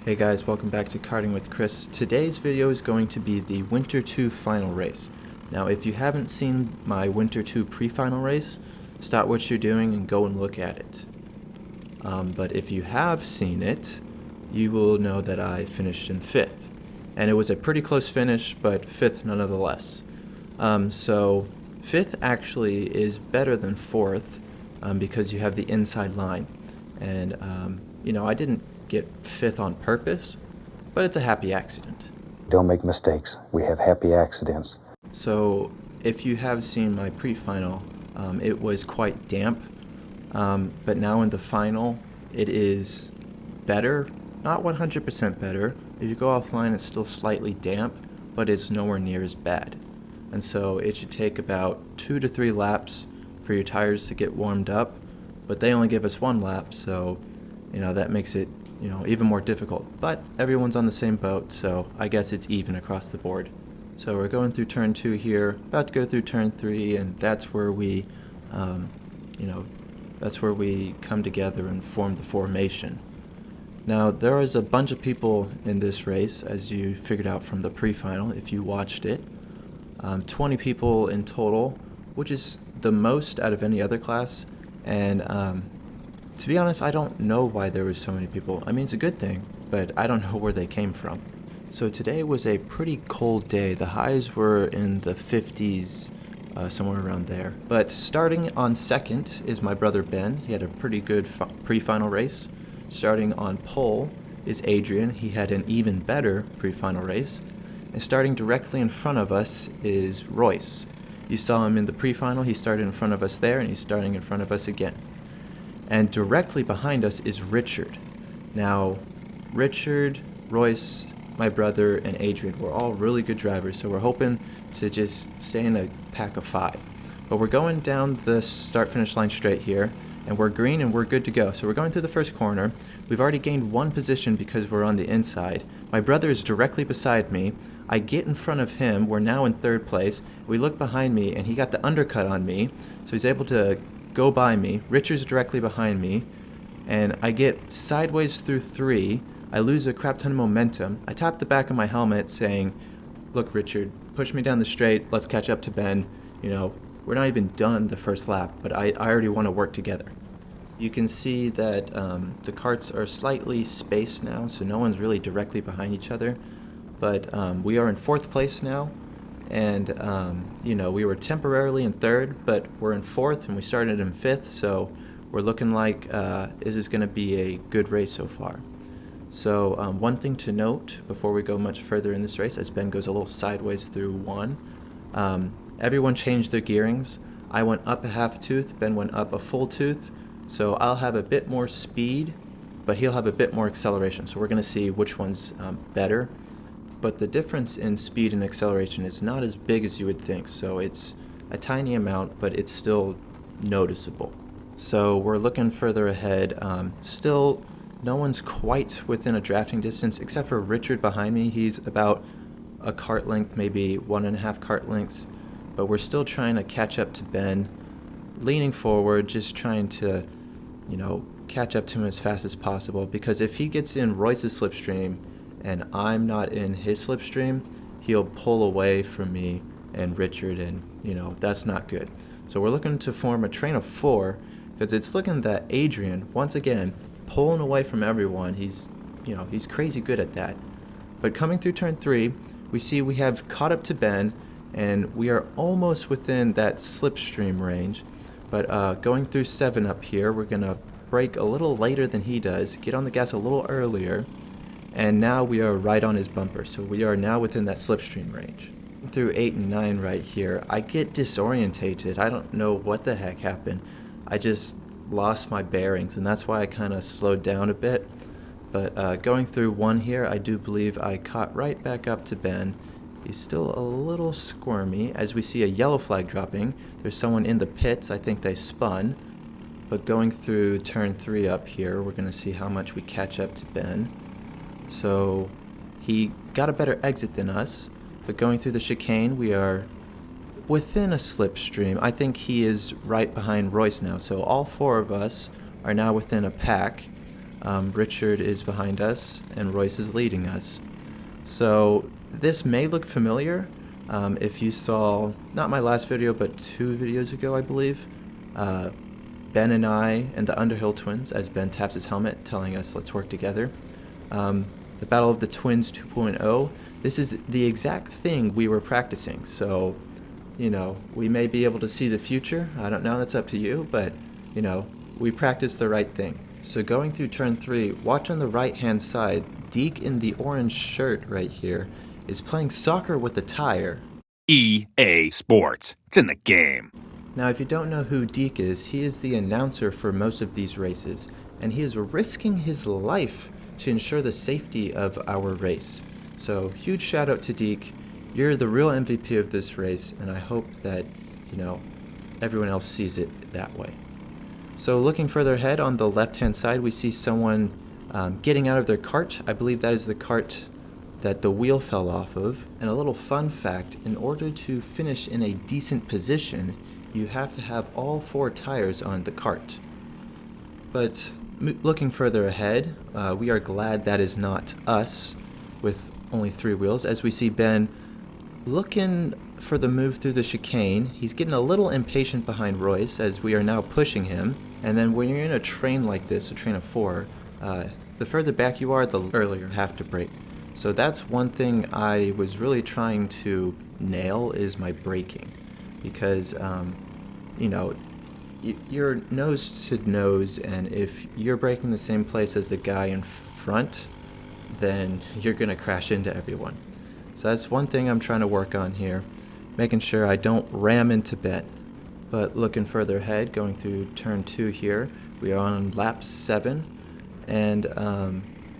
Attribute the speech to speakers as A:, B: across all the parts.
A: Hey guys, welcome back to Karting with Chris. Today's video is going to be the Winter 2 final race. Now if you haven't seen my Winter 2 pre-final race, stop what you're doing and go and look at it. But if you have seen it, you will know that I finished in 5th. And it was a pretty close finish, but 5th nonetheless. So 5th actually is better than 4th because you have the inside line. And I didn't get 5th on purpose, but it's a happy accident.
B: Don't make mistakes. We have happy accidents.
A: So if you have seen my pre-final, it was quite damp, but now in the final it is better, not 100% better. If you go offline it's still slightly damp, but it's nowhere near as bad. And so it should take about 2 to 3 laps for your tires to get warmed up, but they only give us 1 lap, so that makes it even more difficult. But everyone's on the same boat, so I guess it's even across the board. So we're going through turn 2 here, about to go through turn 3, and that's where we come together and form the formation. Now there is a bunch of people in this race, as you figured out from the pre-final if you watched it. 20 people in total, which is the most out of any other class, and to be honest, I don't know why there were so many people. I mean, it's a good thing, but I don't know where they came from. So today was a pretty cold day. The highs were in the 50s, somewhere around there. But starting on 2nd is my brother Ben. He had a pretty good pre-final race. Starting on pole is Adrian. He had an even better pre-final race. And starting directly in front of us is Royce. You saw him in the pre-final. He started in front of us there, and he's starting in front of us again. And directly behind us is Richard. Now, Richard, Royce, my brother, and Adrian were all really good drivers, so we're hoping to just stay in a pack of 5. But we're going down the start-finish line straight here, and we're green and we're good to go. So we're going through the first corner. We've already gained 1 position because we're on the inside. My brother is directly beside me. I get in front of him. We're now in 3rd place. We look behind me, and he got the undercut on me, so he's able to go by me. Richard's directly behind me, and I get sideways through 3. I lose a crap ton of momentum. I tap the back of my helmet saying, "Look, Richard, push me down the straight. Let's catch up to Ben. We're not even done the first lap, but I already want to work together." You can see that the karts are slightly spaced now, so no one's really directly behind each other. But we are in 4th place now. And, we were temporarily in 3rd, but we're in 4th, and we started in 5th, so we're looking like this is going to be a good race so far. So one thing to note before we go much further in this race, as Ben goes a little sideways through 1, everyone changed their gearings. I went up a half tooth, Ben went up a full tooth, so I'll have a bit more speed, but he'll have a bit more acceleration, so we're going to see which one's better. But the difference in speed and acceleration is not as big as you would think, so it's a tiny amount, but it's still noticeable. So we're looking further ahead. Still, no one's quite within a drafting distance, except for Richard behind me. He's about a kart length, maybe 1.5 kart lengths, but we're still trying to catch up to Ben, leaning forward, just trying to, catch up to him as fast as possible, because if he gets in Royce's slipstream, and I'm not in his slipstream, he'll pull away from me and Richard, and that's not good. So we're looking to form a train of 4, because it's looking that Adrian, once again, pulling away from everyone. He's crazy good at that. But coming through turn 3, we see we have caught up to Ben, and we are almost within that slipstream range. But going through 7 up here, we're gonna brake a little later than he does, get on the gas a little earlier, and now we are right on his bumper, so we are now within that slipstream range. Through 8 and 9 right here, I get disorientated. I don't know what the heck happened. I just lost my bearings, and that's why I kind of slowed down a bit. But going through 1 here, I do believe I caught right back up to Ben. He's still a little squirmy. As we see a yellow flag dropping, there's someone in the pits. I think they spun. But going through turn 3 up here, we're going to see how much we catch up to Ben. So he got a better exit than us, but going through the chicane, we are within a slipstream. I think he is right behind Royce now, so all 4 of us are now within a pack. Richard is behind us, and Royce is leading us. So this may look familiar. If you saw, not my last video, but 2 videos ago, I believe, Ben and I and the Underhill twins, as Ben taps his helmet, telling us, let's work together. The Battle of the Twins 2.0, this is the exact thing we were practicing. So, you know, we may be able to see the future. I don't know, that's up to you, but, you know, we practiced the right thing. So going through turn 3, watch on the right-hand side, Deke in the orange shirt right here is playing soccer with the tire.
C: EA Sports. It's in the game.
A: Now, if you don't know who Deke is, he is the announcer for most of these races, and he is risking his life to ensure the safety of our race. So, huge shout out to Deke. You're the real MVP of this race, and I hope that, you know, everyone else sees it that way. So, looking further ahead on the left-hand side, we see someone getting out of their cart. I believe that is the cart that the wheel fell off of. And a little fun fact, in order to finish in a decent position, you have to have all 4 tires on the cart. But looking further ahead, we are glad that is not us with only 3 wheels, as we see Ben looking for the move through the chicane. He's getting a little impatient behind Royce as we are now pushing him. And then when you're in a train like this, a train of 4, the further back you are, the earlier you have to brake. So that's one thing I was really trying to nail, is my braking. Because, you know, you're nose to nose, and if you're braking the same place as the guy in front, then you're going to crash into everyone. So that's one thing I'm trying to work on here, making sure I don't ram into Ben. But looking further ahead, going through turn 2 here, we are on lap 7, and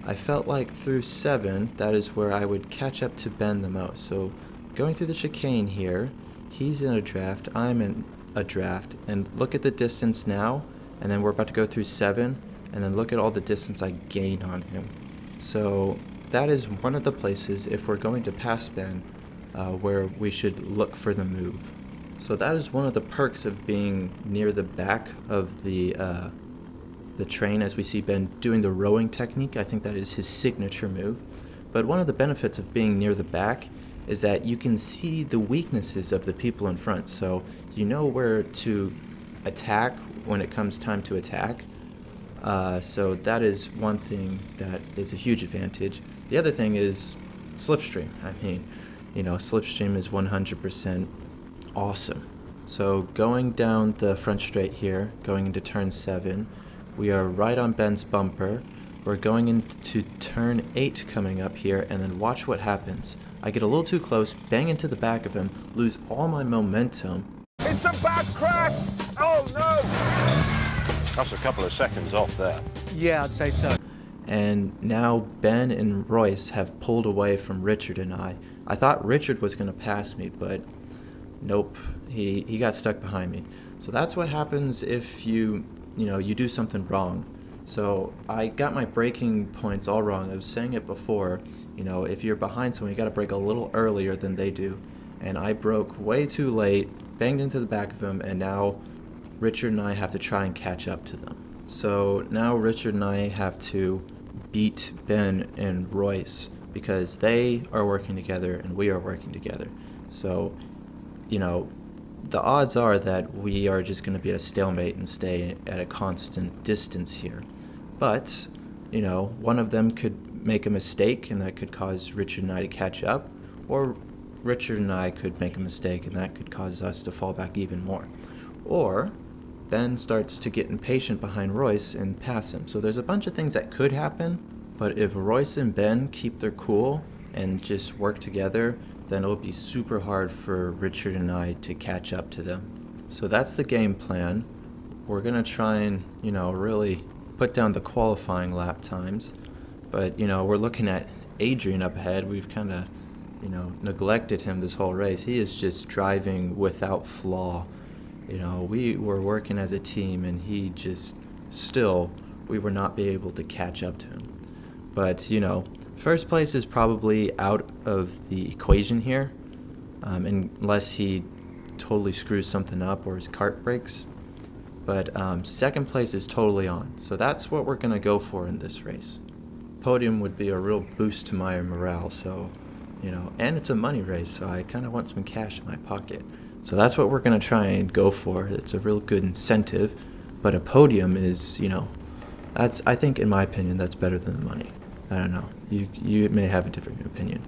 A: I felt like through 7, that is where I would catch up to Ben the most. So going through the chicane here, he's in a draft, I'm in a draft, and look at the distance now, and then we're about to go through 7, and then look at all the distance I gain on him. So that is one of the places, if we're going to pass Ben, where we should look for the move. So that is one of the perks of being near the back of the train, as we see Ben doing the rowing technique. I think that is his signature move. But one of the benefits of being near the back is that you can see the weaknesses of the people in front. So you know where to attack when it comes time to attack. So that is one thing that is a huge advantage. The other thing is slipstream. I mean, you know, slipstream is 100% awesome. So going down the front straight here, going into turn 7, we are right on Ben's bumper. We're going into turn 8 coming up here, and then watch what happens. I get a little too close, bang into the back of him, lose all my momentum.
D: It's a bad crash! Oh no!
E: That's a couple of seconds off there.
F: Yeah, I'd say so.
A: And now Ben and Royce have pulled away from Richard and I. I thought Richard was going to pass me, but nope, he got stuck behind me. So that's what happens if you do something wrong. So I got my braking points all wrong. I was saying it before, you know, if you're behind someone, you got to brake a little earlier than they do. And I broke way too late, banged into the back of him, and now Richard and I have to try and catch up to them. So now Richard and I have to beat Ben and Royce because they are working together and we are working together. So, you know, the odds are that we are just going to be at a stalemate and stay at a constant distance here. But, you know, one of them could make a mistake and that could cause Richard and I to catch up, or Richard and I could make a mistake and that could cause us to fall back even more. Or Ben starts to get impatient behind Royce and pass him. So there's a bunch of things that could happen, but if Royce and Ben keep their cool and just work together, then it'll be super hard for Richard and I to catch up to them. So that's the game plan. We're gonna try and, you know, really put down the qualifying lap times. But, you know, we're looking at Adrian up ahead. We've kind of, you know, neglected him this whole race. He is just driving without flaw. You know, we were working as a team and he just still, we were not be able to catch up to him. But, you know, first place is probably out of the equation here, unless he totally screws something up or his cart breaks. but second place is totally on. So that's what we're going to go for in this race. Podium would be a real boost to my morale, so, and it's a money race, so I kind of want some cash in my pocket. So that's what we're going to try and go for. It's a real good incentive, but a podium is, I think, in my opinion, that's better than the money. I don't know. You may have a different opinion.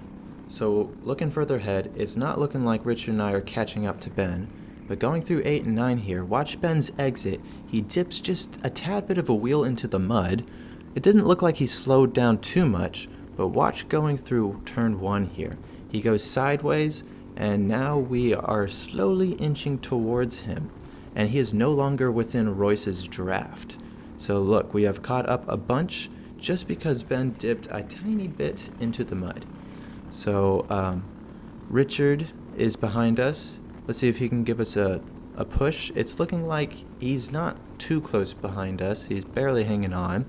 A: So looking further ahead, it's not looking like Richard and I are catching up to Ben, but going through 8 and 9 here, watch Ben's exit. He dips just a tad bit of a wheel into the mud. It didn't look like he slowed down too much, but watch going through turn 1 here. He goes sideways, and now we are slowly inching towards him, and he is no longer within Royce's draft. So look, we have caught up a bunch just because Ben dipped a tiny bit into the mud. So Richard is behind us. Let's see if he can give us a push. It's looking like he's not too close behind us. He's barely hanging on.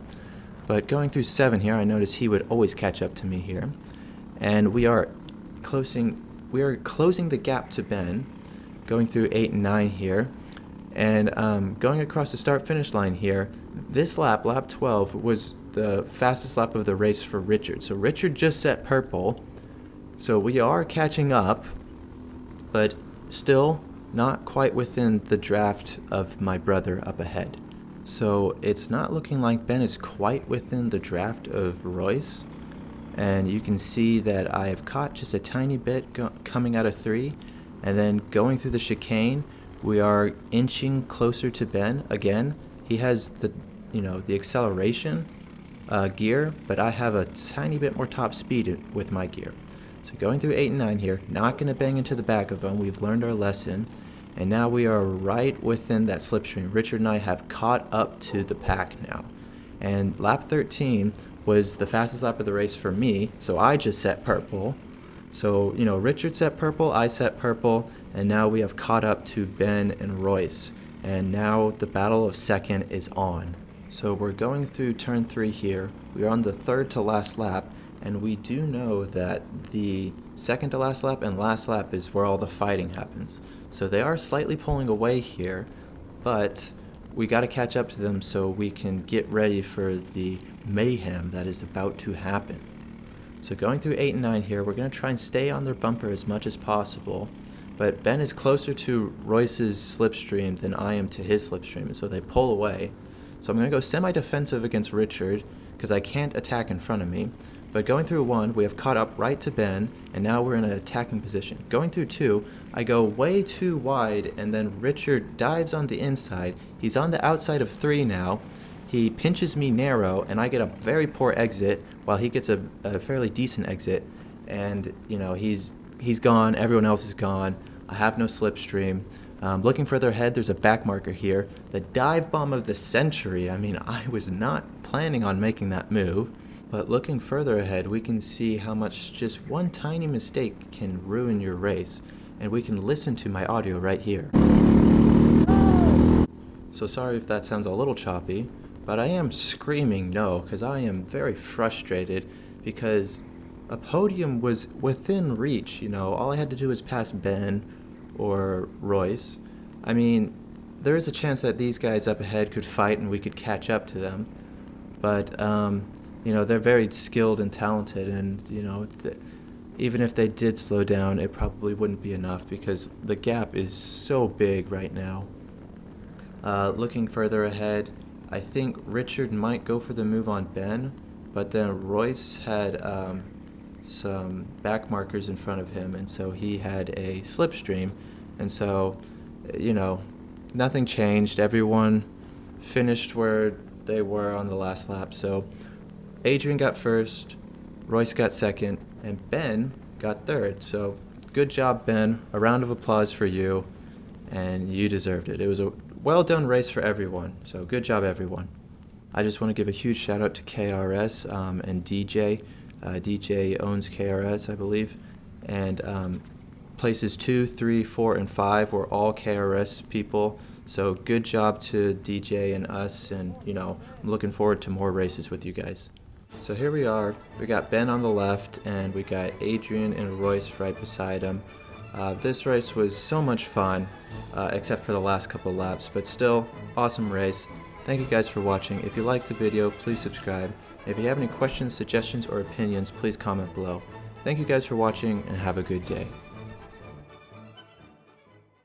A: But going through 7 here, I noticed he would always catch up to me here. And we are closing the gap to Ben, going through 8 and 9 here. And going across the start-finish line here, this lap 12, was the fastest lap of the race for Richard. So Richard just set purple. So we are catching up, but still not quite within the draft of my brother up ahead. So it's not looking like Ben is quite within the draft of Royce. And you can see that I have caught just a tiny bit coming out of 3. And then going through the chicane, we are inching closer to Ben again. He has the acceleration gear, but I have a tiny bit more top speed with my gear. So going through 8 and 9 here, not going to bang into the back of him. We've learned our lesson. And now we are right within that slipstream. Richard and I have caught up to the pack now. And lap 13 was the fastest lap of the race for me, so I just set purple. So, Richard set purple, I set purple, and now we have caught up to Ben and Royce. And now the battle of second is on. So we're going through turn 3 here. We are on the third to last lap, and we do know that the second to last lap and last lap is where all the fighting happens. So they are slightly pulling away here, but we got to catch up to them so we can get ready for the mayhem that is about to happen. So going through 8 and 9 here, we're going to try and stay on their bumper as much as possible, but Ben is closer to Royce's slipstream than I am to his slipstream, and so they pull away. So I'm going to go semi-defensive against Richard because I can't attack in front of me. But going through 1, we have caught up right to Ben, and now we're in an attacking position. Going through 2, I go way too wide, and then Richard dives on the inside. He's on the outside of 3 now. He pinches me narrow, and I get a very poor exit, while he gets a fairly decent exit. And, he's gone. Everyone else is gone. I have no slipstream. Looking further ahead, there's a back marker here. The dive bomb of the century. I mean, I was not planning on making that move. But looking further ahead, we can see how much just one tiny mistake can ruin your race. And we can listen to my audio right here. So sorry if that sounds a little choppy, but I am screaming no because I am very frustrated because a podium was within reach. All I had to do was pass Ben or Royce. I mean, there is a chance that these guys up ahead could fight and we could catch up to them. But, they're very skilled and talented, and, even if they did slow down, it probably wouldn't be enough because the gap is so big right now. Looking further ahead, I think Richard might go for the move on Ben, but then Royce had some back markers in front of him, and so he had a slipstream, and so, nothing changed. Everyone finished where they were on the last lap, so Adrian got first, Royce got second, and Ben got third. So good job, Ben. A round of applause for you, and you deserved it. It was a well-done race for everyone, so good job, everyone. I just want to give a huge shout-out to KRS and DJ. DJ owns KRS, I believe, and places 2, 3, 4, and 5 were all KRS people. So good job to DJ and us, and I'm looking forward to more races with you guys. So here we are. We got Ben on the left, and we got Adrian and Royce right beside him. This race was so much fun, except for the last couple laps, but still, awesome race. Thank you guys for watching. If you liked the video, please subscribe. If you have any questions, suggestions, or opinions, please comment below. Thank you guys for watching, and have a good day.